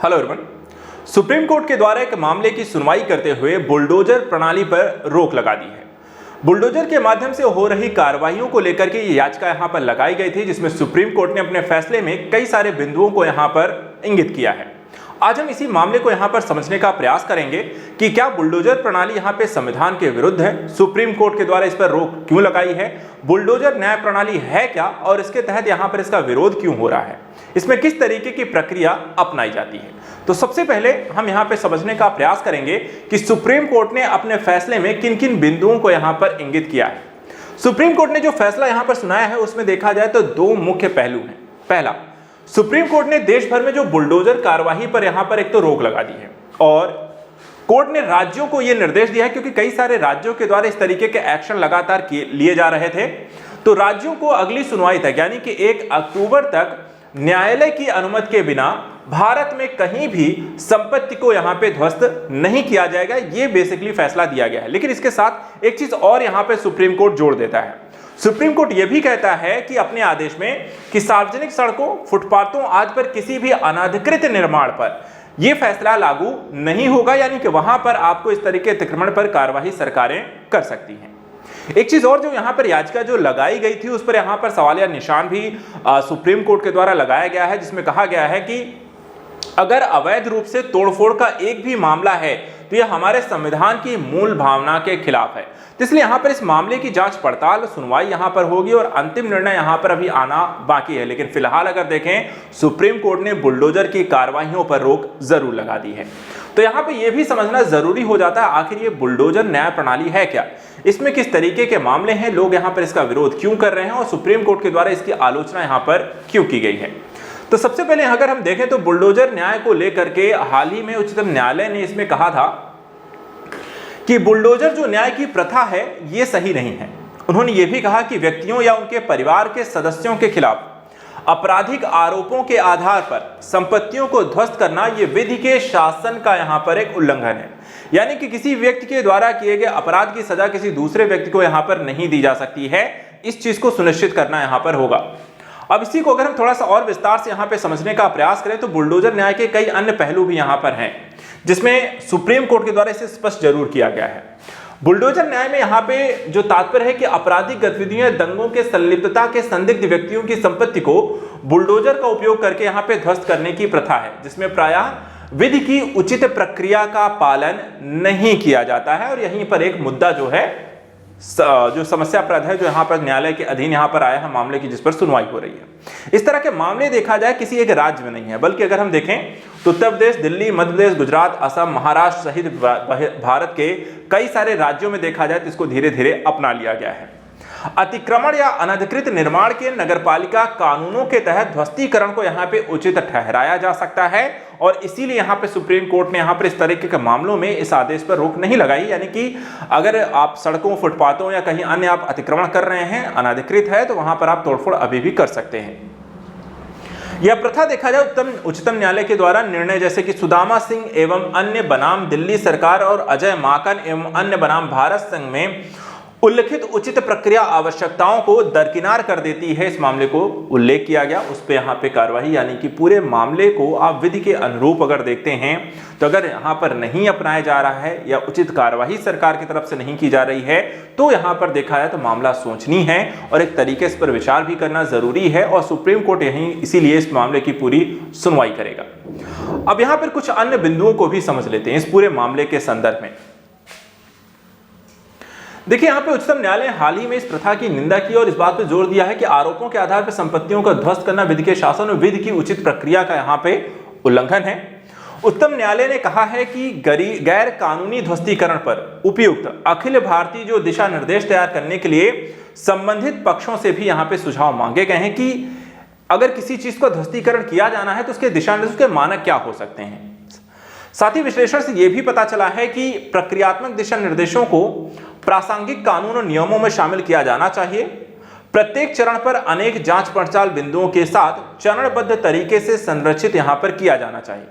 Hello everyone. Supreme court के द्वारा एक मामले की सुनवाई करते हुए बुलडोजर प्रणाली पर रोक लगा दी है। बुलडोजर के माध्यम से हो रही कार्रवाइयों को लेकर के ये याचिका यहां पर लगाई गई थी, जिसमें सुप्रीम कोर्ट ने अपने फैसले में कई सारे बिंदुओं को यहां पर इंगित किया है। आज हम इसी मामले को यहां पर समझने का प्रयास करेंगे कि क्या बुलडोजर प्रणाली यहां पे संविधान के विरुद्ध है, सुप्रीम कोर्ट के द्वारा इस पर रोक क्यों लगाई है, बुलडोजर न्याय प्रणाली है क्या और इसके तहत यहां पर इसका विरोध क्यों हो रहा है, इसमें किस तरीके की प्रक्रिया अपनाई जाती है। तो सबसे पहले हम यहां पे समझने का प्रयास करेंगे कि सुप्रीम कोर्ट ने अपने फैसले में किन किन बिंदुओं को यहां पर इंगित किया है। सुप्रीम कोर्ट ने जो फैसला यहां पर सुनाया है उसमें देखा जाए तो दो मुख्य पहलू हैं। पहला, सुप्रीम कोर्ट ने देश भर में जो बुलडोजर कार्यवाही पर यहां पर एक तो रोक लगा दी है और कोर्ट ने राज्यों को यह निर्देश दिया है, क्योंकि कई सारे राज्यों के द्वारा इस तरीके के एक्शन लगातार लिए जा रहे थे, तो राज्यों को अगली सुनवाई तक यानी कि 1 अक्टूबर तक न्यायालय की अनुमति के बिना भारत में कहीं भी संपत्ति को यहां पे ध्वस्त नहीं किया जाएगा। यह बेसिकली फैसला दिया गया है। लेकिन इसके साथ एक चीज और यहां पे सुप्रीम कोर्ट जोड़ देता है। सुप्रीम कोर्ट यह भी कहता है कि अपने आदेश में कि सार्वजनिक सड़कों, फुटपाथों आदि पर किसी भी अनधिकृत निर्माण पर यह फैसला लागू नहीं होगा, यानी कि वहां पर आपको इस तरीके अतिक्रमण पर कार्रवाई सरकारें कर सकती हैं। एक चीज और जो यहां पर याचिका जो लगाई गई थी उस पर यहां पर सवालिया निशान भी सुप्रीम कोर्ट के द्वारा लगाया गया है, जिसमें कहा गया है कि अगर अवैध रूप से तोड़फोड़ का एक भी मामला है तो यह हमारे संविधान की मूल भावना के खिलाफ है। तो इसलिए यहां पर इस मामले की जांच पड़ताल सुनवाई यहां पर होगी और अंतिम निर्णय यहां पर अभी आना बाकी है। लेकिन फिलहाल अगर देखें, सुप्रीम कोर्ट ने बुलडोजर की कार्रवाइयों पर रोक जरूर लगा दी है। तो यहां पे यह भी समझना जरूरी हो जाता है आखिर ये बुलडोजर न्याय प्रणाली है क्या, इसमें किस तरीके के मामले हैं, लोग यहां पर इसका विरोध क्यों कर रहे हैं और सुप्रीम कोर्ट के द्वारा इसकी आलोचना यहां पर क्यों की गई है। तो सबसे पहले अगर हम देखें तो बुलडोजर न्याय को लेकर के हाल ही में उच्चतम न्यायालय ने इसमें कहा था कि बुलडोजर जो न्याय की प्रथा है ये सही नहीं है। उन्होंने ये भी कहा कि व्यक्तियों या उनके परिवार के सदस्यों के खिलाफ आपराधिक आरोपों के आधार पर संपत्तियों को ध्वस्त करना ये विधि के शासन का यहां पर एक उल्लंघन है, यानी कि किसी व्यक्ति के द्वारा किए गए अपराध की सजा किसी दूसरे व्यक्ति को यहां पर नहीं दी जा सकती है। इस चीज को सुनिश्चित करना यहां पर होगा। अब इसी को अगर हम थोड़ा सा और विस्तार से यहां पे समझने का प्रयास करें तो बुलडोजर न्याय के कई अन्य पहलू भी यहां पर हैं, जिसमें सुप्रीम कोर्ट के द्वारा इसे स्पष्ट जरूर किया गया है। बुलडोजर न्याय में यहां पे जो तात्पर्य है कि आपराधिक गतिविधियों, दंगों के संलिप्तता के संदिग्ध व्यक्तियों की संपत्ति को बुलडोजर का उपयोग करके यहां पे ध्वस्त करने की प्रथा है, जिसमें प्रायः विधि की उचित प्रक्रिया का पालन नहीं किया जाता है। और यहीं पर एक मुद्दा जो है, जो समस्याप्रद है, जो यहां पर न्यायालय के अधीन यहां पर आया है मामले की, जिस पर सुनवाई हो रही है। इस तरह के मामले देखा जाए किसी एक राज्य में नहीं है, बल्कि अगर हम देखें तो उत्तर प्रदेश, दिल्ली, मध्य प्रदेश, गुजरात, असम, महाराष्ट्र सहित भारत के कई सारे राज्यों में देखा जाए तो इसको धीरे धीरे अपना लिया गया है। अतिक्रमण या अनधिकृत निर्माण के नगरपालिका कानूनों के तहत ध्वस्तीकरण को यहां पे उचित ठहराया जा सकता है और इसीलिए यहां पे सुप्रीम कोर्ट ने यहां पर इस तरीके के मामलों में इस आदेश पर रोक नहीं लगाई, यानी कि अगर आप सड़कों, फुटपाथों या कहीं अन्य आप अतिक्रमण कर रहे हैं, अनधिकृत है, तो वहां पर आप तोड़फोड़ अभी भी कर सकते हैं। यह प्रथा देखा जाए उच्चतम न्यायालय के द्वारा निर्णय जैसे कि सुदामा सिंह एवं अन्य बनाम दिल्ली सरकार और अजय माकन एवं अन्य बनाम भारत संघ में उल्लिखित उचित प्रक्रिया आवश्यकताओं को दरकिनार कर देती है। इस मामले को उल्लेख किया गया, उस पे यहाँ पे कार्रवाई, यानी कि पूरे मामले को आप विधि के अनुरूप अगर देखते हैं तो अगर यहाँ पर नहीं अपनाया जा रहा है या उचित कार्रवाई सरकार की तरफ से नहीं की जा रही है तो यहाँ पर देखा जाए तो मामला सोचनी है और एक तरीके से पर विचार भी करना जरूरी है और सुप्रीम कोर्ट यहीं इसीलिए इस मामले की पूरी सुनवाई करेगा। अब यहाँ पर कुछ अन्य बिंदुओं को भी समझ लेते हैं इस पूरे मामले के संदर्भ में। देखिए, यहाँ पे उच्चतम न्यायालय ने हाल ही में इस प्रथा की निंदा की और इस बात पर जोर दिया है कि आरोपों के आधार पर संपत्तियों का ध्वस्त करना विधि के शासन और विधि की उचित प्रक्रिया का यहाँ पे उल्लंघन है। उच्चतम न्यायालय ने कहा है कि गैर कानूनी ध्वस्तीकरण पर उपयुक्त अखिल भारतीय जो दिशा निर्देश तैयार करने के लिए संबंधित पक्षों से भी यहाँ पे सुझाव मांगे गए हैं कि अगर किसी चीज का ध्वस्तीकरण किया जाना है तो उसके दिशा निर्देश के मानक क्या हो सकते हैं। साथ ही विश्लेषण से यह भी पता चला है कि प्रक्रियात्मक दिशा निर्देशों को प्रासंगिक कानून और नियमों में शामिल किया जाना चाहिए। प्रत्येक चरण पर अनेक जांच पड़ताल बिंदुओं के साथ चरणबद्ध तरीके से संरचित यहां पर किया जाना चाहिए,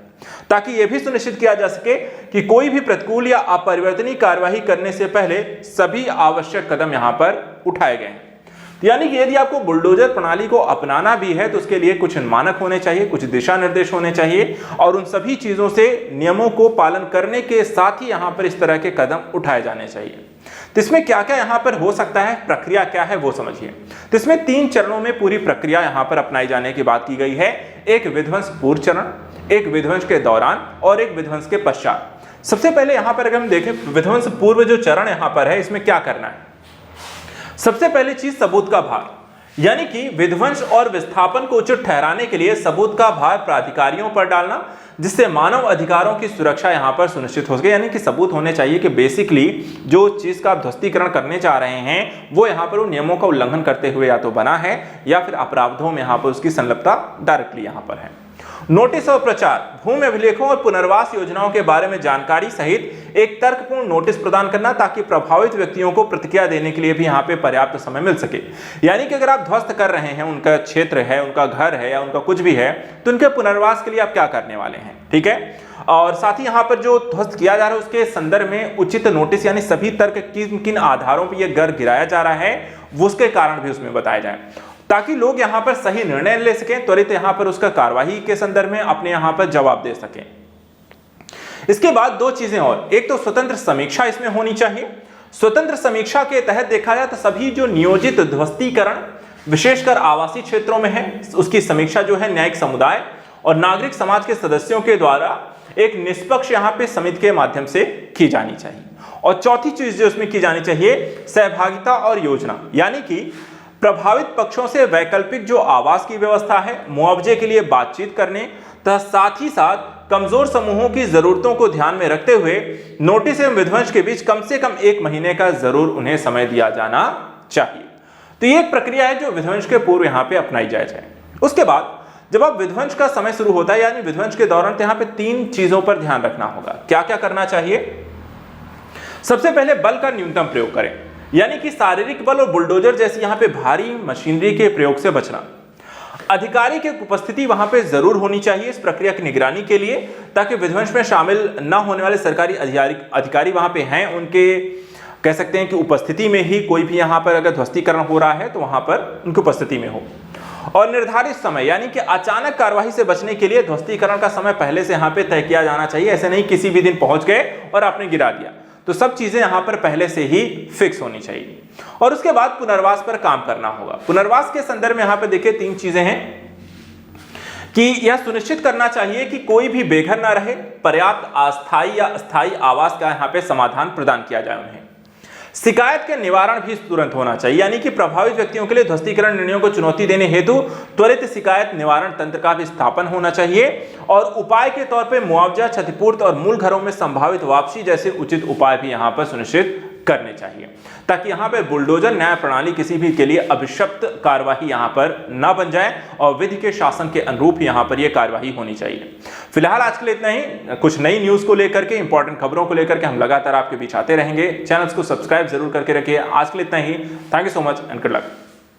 ताकि यह भी सुनिश्चित किया जा सके कि कोई भी प्रतिकूल या अपरिवर्तनीय कार्यवाही करने से पहले सभी आवश्यक कदम यहां पर उठाए गए हैं। यानी कि यदि आपको बुलडोजर प्रणाली को अपनाना भी है तो उसके लिए कुछ मानक होने चाहिए, कुछ दिशा निर्देश होने चाहिए और उन सभी चीजों से नियमों को पालन करने के साथ ही यहां पर इस तरह के कदम उठाए जाने चाहिए। तो इसमें क्या क्या यहां पर हो सकता है, प्रक्रिया क्या है वो समझिए। तो इसमें 3 चरणों में पूरी प्रक्रिया यहां पर अपनाई जाने की बात की गई है। एक विध्वंस पूर्व चरण, एक विध्वंस के दौरान और एक विध्वंस के पश्चात। सबसे पहले यहां पर अगर हम देखें विध्वंस पूर्व जो चरण यहां पर है, इसमें क्या करना है। सबसे पहली चीज सबूत का भार, यानी कि विध्वंस और विस्थापन को उचित ठहराने के लिए सबूत का भार प्राधिकारियों पर डालना, जिससे मानव अधिकारों की सुरक्षा यहां पर सुनिश्चित हो सके। यानी कि सबूत होने चाहिए कि बेसिकली जो चीज का आप ध्वस्तीकरण करने जा रहे हैं वो यहां पर उन नियमों का उल्लंघन करते हुए या तो बना है या फिर अपराधों में यहां पर उसकी संलिप्तता डायरेक्टली यहां पर है। नोटिस और प्रचार, भूमि अभिलेखों और पुनर्वास योजनाओं के बारे में जानकारी सहित एक तर्कपूर्ण नोटिस प्रदान करना ताकि प्रभावित व्यक्तियों को प्रतिक्रिया देने के लिए भी यहाँ पे पर्याप्त समय मिल सके। यानी कि अगर आप ध्वस्त कर रहे हैं, उनका क्षेत्र है, उनका घर है या उनका कुछ भी है, तो उनके पुनर्वास के लिए आप क्या करने वाले हैं, ठीक है। और साथ ही यहाँ पर जो ध्वस्त किया जा रहा है उसके संदर्भ में उचित नोटिस, यानी सभी तर्क किन किन आधारों पर यह घर गिराया जा रहा है वो उसके कारण भी उसमें बताए जाए, ताकि लोग यहां पर सही निर्णय ले सकें, त्वरित यहां पर उसका कार्यवाही के संदर्भ में अपने यहां पर जवाब दे सकें। इसके बाद 2 चीजें और, एक तो स्वतंत्र समीक्षा इसमें होनी चाहिए। स्वतंत्र समीक्षा के तहत देखा जाए तो सभी जो नियोजित ध्वस्तीकरण विशेषकर आवासीय क्षेत्रों में है, उसकी समीक्षा जो है न्यायिक समुदाय और नागरिक समाज के सदस्यों के द्वारा एक निष्पक्ष यहां पे समिति के माध्यम से की जानी चाहिए। और चौथी चीज जो इसमें की जानी चाहिए सहभागिता और योजना, यानी कि प्रभावित पक्षों से वैकल्पिक जो आवास की व्यवस्था है, मुआवजे के लिए बातचीत करने तथा साथ ही साथ कमजोर समूहों की जरूरतों को ध्यान में रखते हुए नोटिस एवं विध्वंस के बीच कम से कम 1 महीने का जरूर उन्हें समय दिया जाना चाहिए। तो ये एक प्रक्रिया है जो विध्वंस के पूर्व यहाँ पे अपनाई जाए। उसके बाद जब आप विध्वंस का समय शुरू होता है यानी विध्वंस के दौरान, तो यहाँ पे 3 चीजों पर ध्यान रखना होगा। क्या क्या करना चाहिए। सबसे पहले बल का न्यूनतम प्रयोग करें, यानी कि शारीरिक बल और बुलडोजर जैसी यहां पे भारी मशीनरी के प्रयोग से बचना। अधिकारी की उपस्थिति वहां पे जरूर होनी चाहिए इस प्रक्रिया की निगरानी के लिए, ताकि विध्वंस में शामिल न होने वाले सरकारी अधिकारी वहां पे हैं, उनके कह सकते हैं कि उपस्थिति में ही कोई भी यहां पर अगर ध्वस्तीकरण हो रहा है तो वहां पर उनकी उपस्थिति में हो। और निर्धारित समय, यानी कि अचानक कार्यवाही से बचने के लिए ध्वस्तीकरण का समय पहले से यहां पे तय किया जाना चाहिए। ऐसे नहीं किसी भी दिन पहुंच गए और आपने गिरा दिया, तो सब चीजें यहां पर पहले से ही फिक्स होनी चाहिए। और उसके बाद पुनर्वास पर काम करना होगा। पुनर्वास के संदर्भ में यहां पर देखिए 3 चीजें हैं कि यह सुनिश्चित करना चाहिए कि कोई भी बेघर ना रहे, पर्याप्त अस्थायी या अस्थायी आवास का यहां पे समाधान प्रदान किया जाए उन्हें। शिकायत के निवारण भी तुरंत होना चाहिए, यानी कि प्रभावित व्यक्तियों के लिए ध्वस्तीकरण निर्णयों को चुनौती देने हेतु त्वरित शिकायत निवारण तंत्र का भी स्थापन होना चाहिए। और उपाय के तौर पे मुआवजा, क्षतिपूर्ति और मूल घरों में संभावित वापसी जैसे उचित उपाय भी यहां पर सुनिश्चित करने चाहिए, ताकि यहां पर बुलडोजर न्याय प्रणाली किसी भी के लिए अभिशप्त कार्यवाही यहां पर न बन जाए और विधि के शासन के अनुरूप यहां पर यह कार्यवाही होनी चाहिए। फिलहाल आज के लिए इतना ही। कुछ नई न्यूज को लेकर के, इंपॉर्टेंट खबरों को लेकर के हम लगातार आपके बीच आते रहेंगे। चैनल्स को सब्सक्राइब जरूर करके रखिए। आज के लिए इतना ही। Thank you so much and good luck.